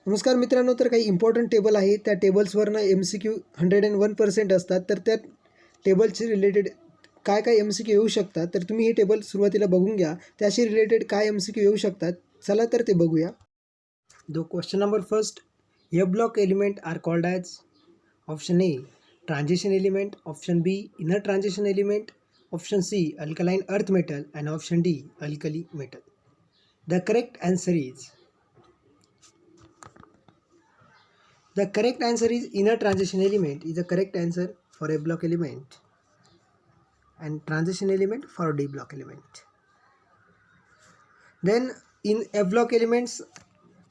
नमस्कार मित्रांनो, तर काही इम्पॉर्टंट टेबल आहे. त्या टेबल्सवरनं MCQ 101% असतात. तर त्या टेबलशी रिलेटेड काय काय MCQ येऊ शकतात, तर तुम्ही हे टेबल सुरुवातीला बघून घ्या. त्याशी रिलेटेड काय MCQ येऊ शकतात, चला तर ते बघूया. The question number first, a block element are called as option A transition element, option B inner transition element, option C alkaline earth metal and option D alkali metal. The correct answer is The correct answer is inner transition element is the correct answer for a block element and transition element for D block element. Then in F block elements,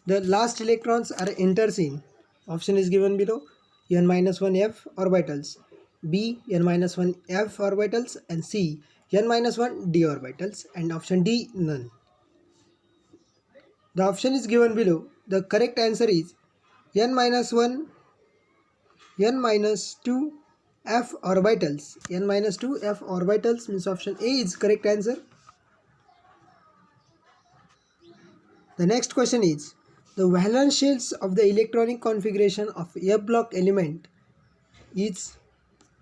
the last electrons are enters in. Option is given below: n-1 f orbitals, B n-1 f orbitals, and C n-1 d orbitals, and option D none. The option is given below. The correct answer is n-1 n-2 f orbitals. n-2 f orbitals means option A is correct answer. The next question is the valence shells of the electronic configuration of F block element is.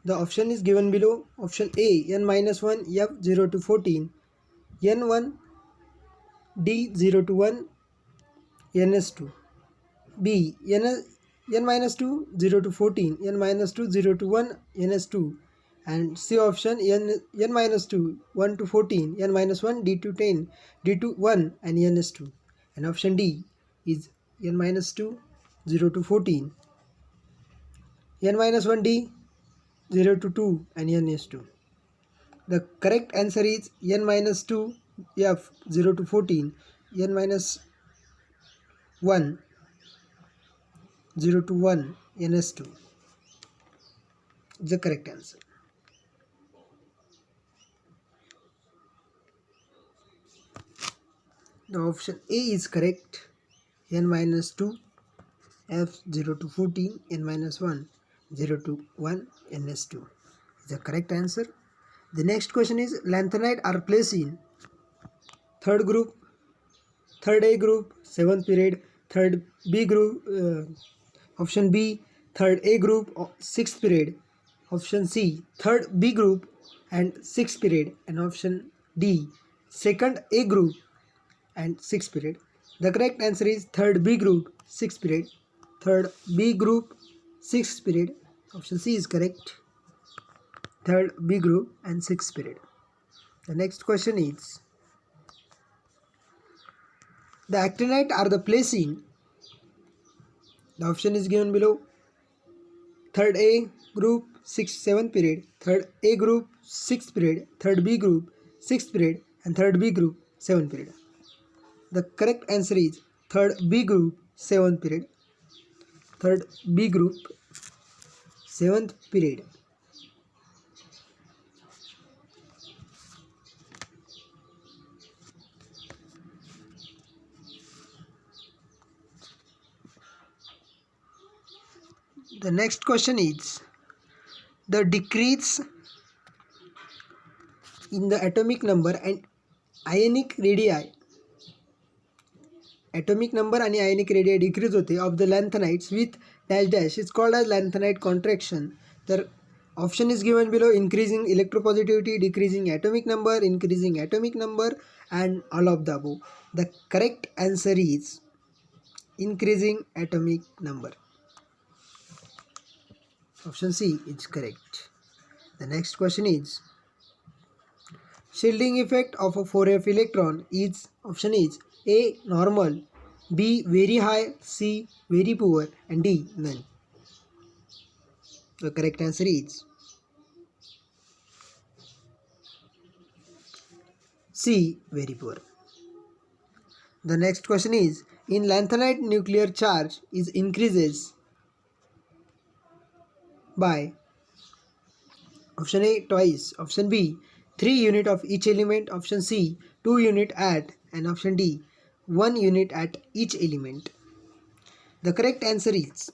The option is given below. Option A n-1 f 0 to 14, n1 d 0 to 1 ns2, B n-2 0 to 14, n-2 0 to 1 ns2, and C option n-2 1 to 14, n-1 d to 10, d to 1 and ns2, and option D is n-2 0 to 14, n-1 d 0 to 2 and ns2. The correct answer is n-2 f 0 to 14, n-1 0 to 1 ns2 is the correct answer. The option A is correct. n-2 f 0 to 14, n-1 0 to 1 ns2 is the correct answer. The next question is lanthanide are placed in third group, third A group, 7th period, third B group, option B third A group, 6th period, option C third B group and 6th period, and option D second A group and 6th period. The correct answer is third B group, 6th period. Third B group, 6th period. Option C is correct. Third B group and 6th period. The next question is the actinide are the place in. The option is given below. Third A group, 6th 7th period, third A group, 6th period, third B group, 6th period, and third B group, 7th period. The correct answer is third B group, 7th period. Third B group, 7th period. The next question is the decrease in the atomic number and ionic radii. Atomic number and ionic radii decrease होते of the lanthanides with dash dash is called as lanthanide contraction. The option is given below: increasing electropositivity, decreasing atomic number, increasing atomic number, and all of the above. The correct answer is increasing atomic number. Option C is correct. The next question is shielding effect of a 4f electron is. Option is A normal, B very high, C very poor, and D none. The correct answer is C very poor. The next question is in lanthanide nuclear charge is increases by. Option A twice, option B 3 unit of each element, option C 2 unit at, and option D 1 unit at each element. The correct answer is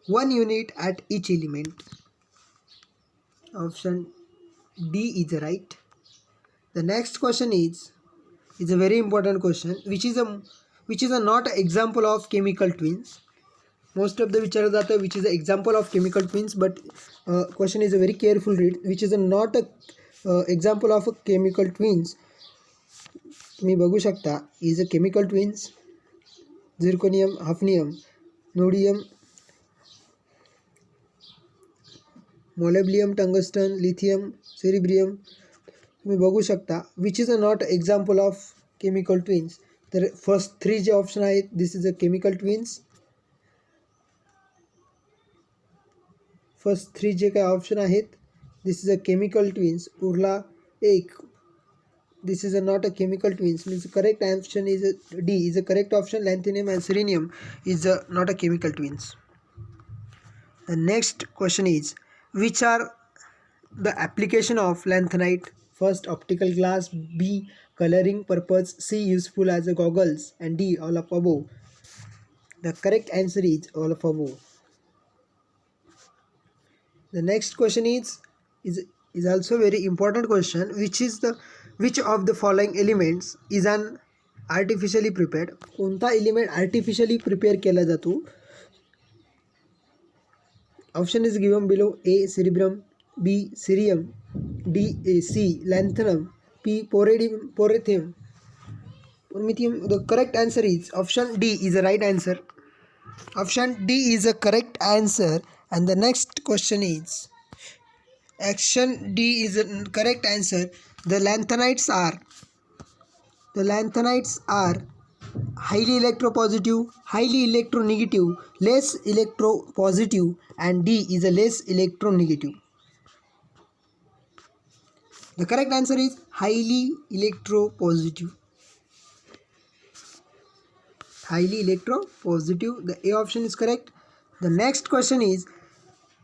1 unit at each element. Option D is right. The next question is is a very important question. Which is a not example of chemical twins. Most of the विचारलं जातं which is an example of chemical twins, but question is a very careful read. Which is a not a example of a chemical twins. तुम्ही बघू शकता is a chemical twins. Zirconium, hafnium, nodium, molybdenum, tungsten, lithium, cerebrium. तुम्ही बघू शकता which is a not example of chemical twins. तर first 3 जे option आहेत this is a chemical twins. First 3 जे काय ऑप्शन आहेत this is a chemical twins. उरला एक this is a not a chemical twins. Means correct option is D is a correct option. Lanthanum and selenium is a not a chemical twins. The next question is which are the application of lanthanide. First optical glass, B coloring purpose, C useful as a goggles, and D all of above. The correct answer is all of above. The next question is also very important question. Which of the following elements is an artificially prepared. कोणता element artificially prepare केला जातो. Option is given below. A cerebrum, B cerium, D C lanthanum, P promethium. The correct answer is option D is the right answer. Option D is a correct answer. And the next question is option D is the correct answer. The lanthanides are highly electropositive, highly electronegative, less electropositive, and D is a less electronegative. The correct answer is highly electropositive. Highly electropositive. The A option is correct. The next question is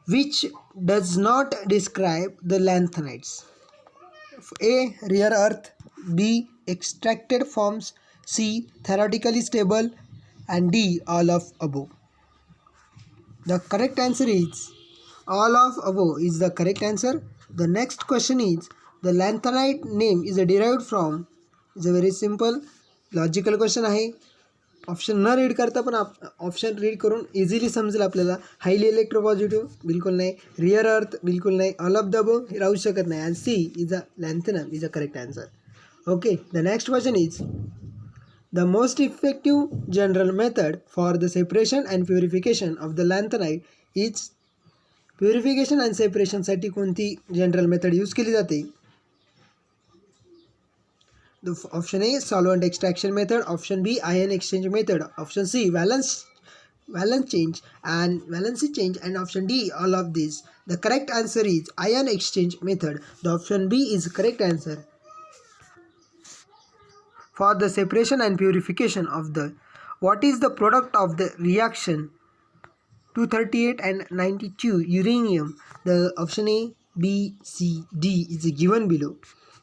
which does not describe the lanthanides. A rare earth, B extracted forms, C theoretically stable, and D all of above. The correct answer is all of above is the correct answer. The next question is the lanthanide name is derived from. is a very simple logical question आहे. Option न read करता पण option read करून easily समजेल आपल्याला. Highly electropositive बिलकुल नाही, rear earth बिलकुल नाही, ऑल ऑफ द अबोव राहू शकत नाही, आणि C is a lanthanum is a correct answer. Okay, the next question is the most effective general method for the separation and purification of the lanthanide is. Purification and सेपरेशनसाठी कोणती general method use केली जाते. The option A solvent extraction method, option B ion exchange method, option C valence change and valency change, and option D all of these. The correct answer is ion exchange method. The option B is correct answer. For the separation and purification of the, what is the product of the reaction 238 and 92 uranium. The option A, B, C, D is given below.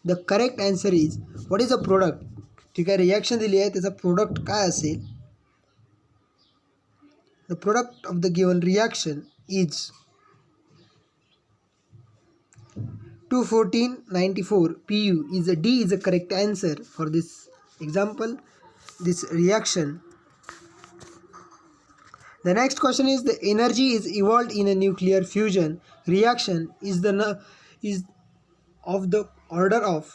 The correct answer is what is the product. ठीक आहे, reaction दिली आहे त्याचा product काय असेल. The product of the given reaction is 21494 Pu is a D is a correct answer for this example, this reaction. The next question is the energy is evolved in a nuclear fusion reaction is of the order of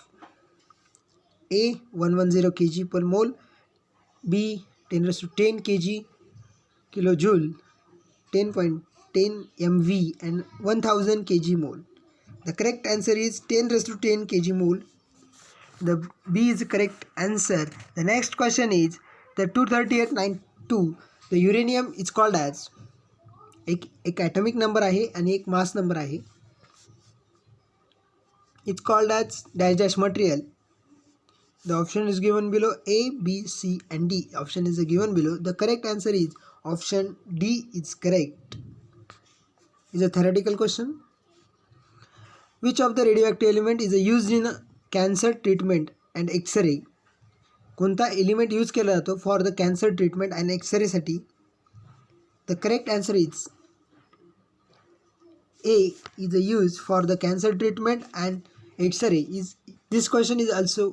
A 110 kg per mole, B 10 raised to 10 kg kilojoule, 10.10 MV, and 1000 kg mole. The correct answer is 10 raised to 10 kg mole. The B is the correct answer. The next question is the 23892. The uranium is called as एक atomic number आहे आणि एक mass number आहे. It's called as dash material. The option is given below. A, B, C, and D. Option is given below. The correct answer is option D is correct. Is a theoretical question. Which of the radioactive element is used in cancer treatment and X-ray? कोणता element use केला जातो for the cancer treatment and x-ray साठी. The correct answer is A is used for the cancer treatment and X-ray. This question is also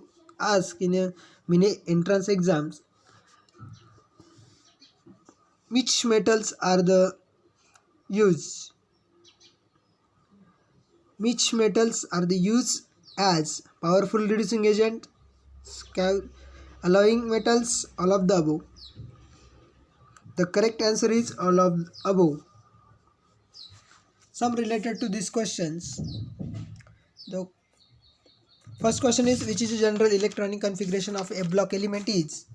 asked in a many entrance exams, which metals are the used? Which metals are the used as powerful reducing agent, alloying metals, all of the above? The correct answer is all of the above. Some related to these questions. The first question is, which is the general electronic configuration of a block element is?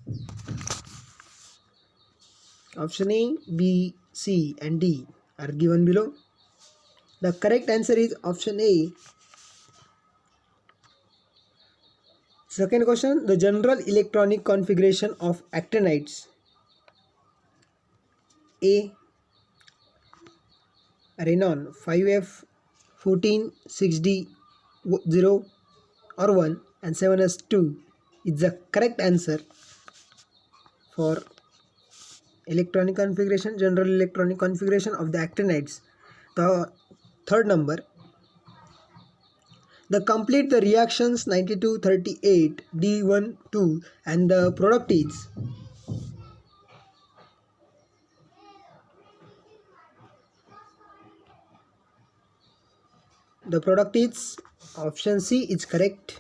Option A, B, C and D are given below. The correct answer is option A. Second question, the general electronic configuration of actinides. A, Renon 5F 14 6D 0 or 1 and 7S2 is the correct answer for electronic configuration, general electronic configuration of the actinides. The third number, the complete the reactions 9238 D12 and the product is. The product is option C is correct.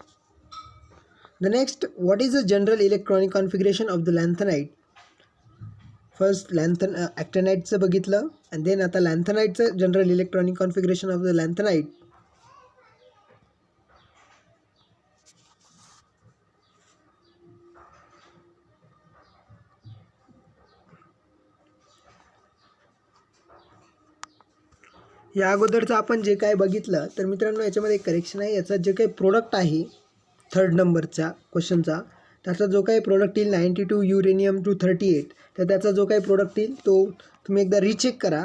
The next, what is the general electronic configuration of the lanthanide? First actinideचं बघितलं and then आता lanthanideचं general electronic configuration of the lanthanide. या अगोदरचं आपण जे काय बघितलं तर मित्रांनो याच्यामध्ये एक करेक्शन आहे. याचा जे काही प्रोडक्ट आहे थर्ड नंबरच्या क्वेश्चनचा, त्याचा जो काही प्रोडक्ट येईल 92 युरेनियम 238, तर त्याचा जो काही प्रोडक्ट येईल तो तुम्ही एकदा रिचेक करा.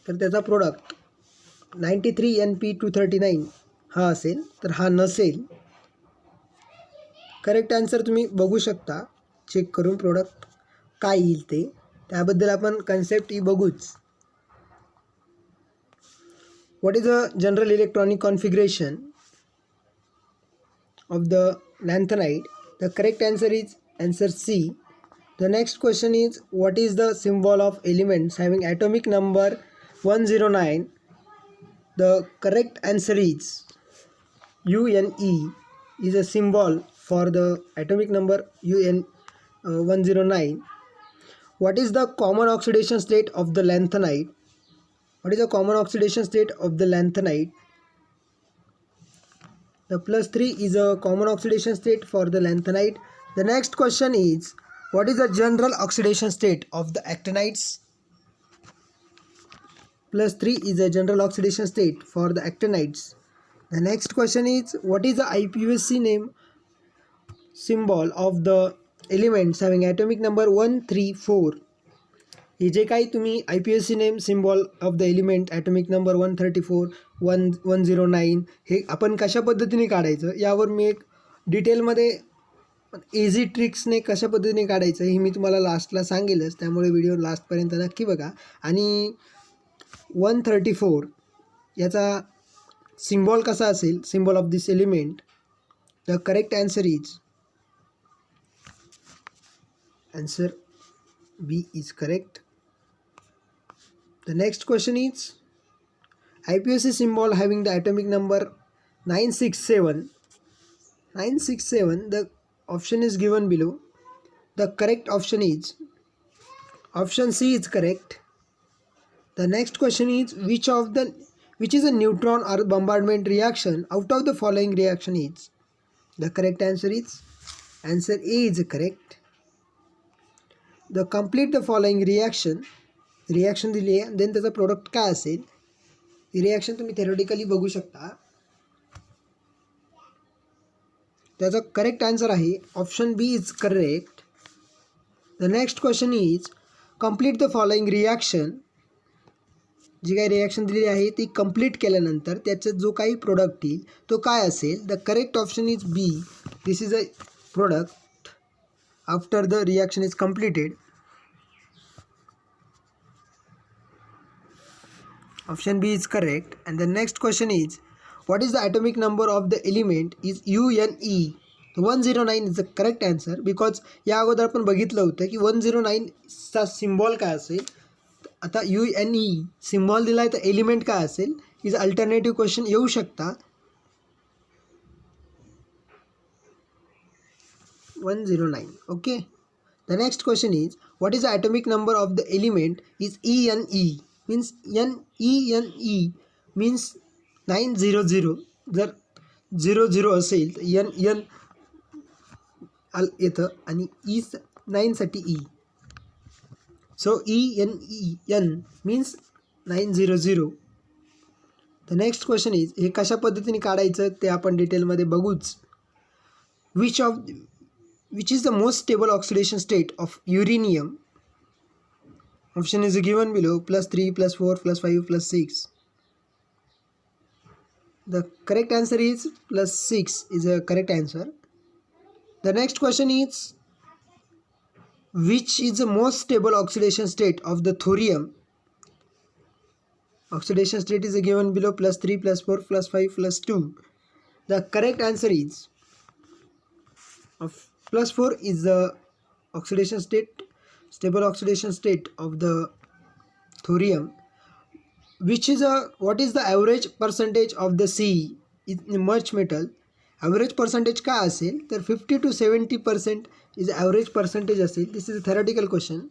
तर त्याचा प्रोडक्ट 93 NP239 हा असेल, तर हा नसेल. करेक्ट आन्सर तुम्ही बघू शकता चेक करून प्रोडक्ट काय येईल ते, त्याबद्दल आपण कन्सेप्ट ही बघूच. What is the general electronic configuration of the lanthanide? The correct answer is answer C. The next question is, what is the symbol of elements having atomic number 109? The correct answer is UNE is a symbol for the atomic number UN 109. What is the common oxidation state of the lanthanide? What is the common oxidation state of the lanthanide? The +3 is a common oxidation state for the lanthanide. The next question is, what is the general oxidation state of the actinides? +3 is a general oxidation state for the actinides. The next question is, what is the IUPAC name symbol of the elements having atomic number 134? हे जे काही तुम्ही IUPAC name symbol of the element atomic number 134 109 हे आपण कशा पद्धतीने काढायचं यावर मी एक डिटेलमध्ये easy ट्रिक्सने कशा पद्धतीने काढायचं हे मी तुम्हाला लास्टला सांगेलच, त्यामुळे व्हिडिओ लास्टपर्यंत नक्की बघा. आणि 134 याचा सिम्बॉल कसा असेल, symbol of this element? The correct answer is answer B is correct. The next question is, IUPAC symbol having the atomic number 967. 967, the option is given below. The correct option is option C is correct. The next question is, which is a neutron or bombardment reaction out of the following reaction is? The correct answer is answer A is correct. The complete the following reaction दिली आहे, then त्याचा product काय असेल ही reaction तुम्ही theoretically बघू शकता. त्याचा correct answer आहे option B is correct. The next question is, complete the following reaction. जी काही रिॲक्शन दिलेली आहे ती कंप्लीट केल्यानंतर त्याचा जो काही प्रोडक्ट येईल तो काय असेल? The correct option is B. This is a product after the reaction is completed. Option B is correct. And the next question is, what is the atomic number of the element is UNE. 109 is the correct answer because या अगोदर आपण बघितलं होतं की 109चा symbol काय असेल. आता UNE symbol दिला आहे तर एलिमेंट काय असेल इज अल्टरनेटिव्ह क्वेश्चन येऊ शकता. 109. Okay. The next question is what is the atomic number of the element is ENE. Means ENE means 900. जर 00 असेल तर N येतं आणि E 9 साठी E. So ENE means 900. The next question is हे कशा पद्धतीने काढायचं ते आपण डिटेलमध्ये बघूच. Which is the most stable oxidation state of uranium? Option is given below: +3, +4, +5, +6. The correct answer is +6 is a correct answer. The next question is which is the most stable oxidation state of the thorium? Oxidation state is given below: +3, +4, +5, +2. The correct answer is +4 is the oxidation state, stable oxidation state of the thorium. What is the average percentage of the C in merged metal? Average percentage काय असेल तर 50 to 70% is average percentage असेल. This is a theoretical question.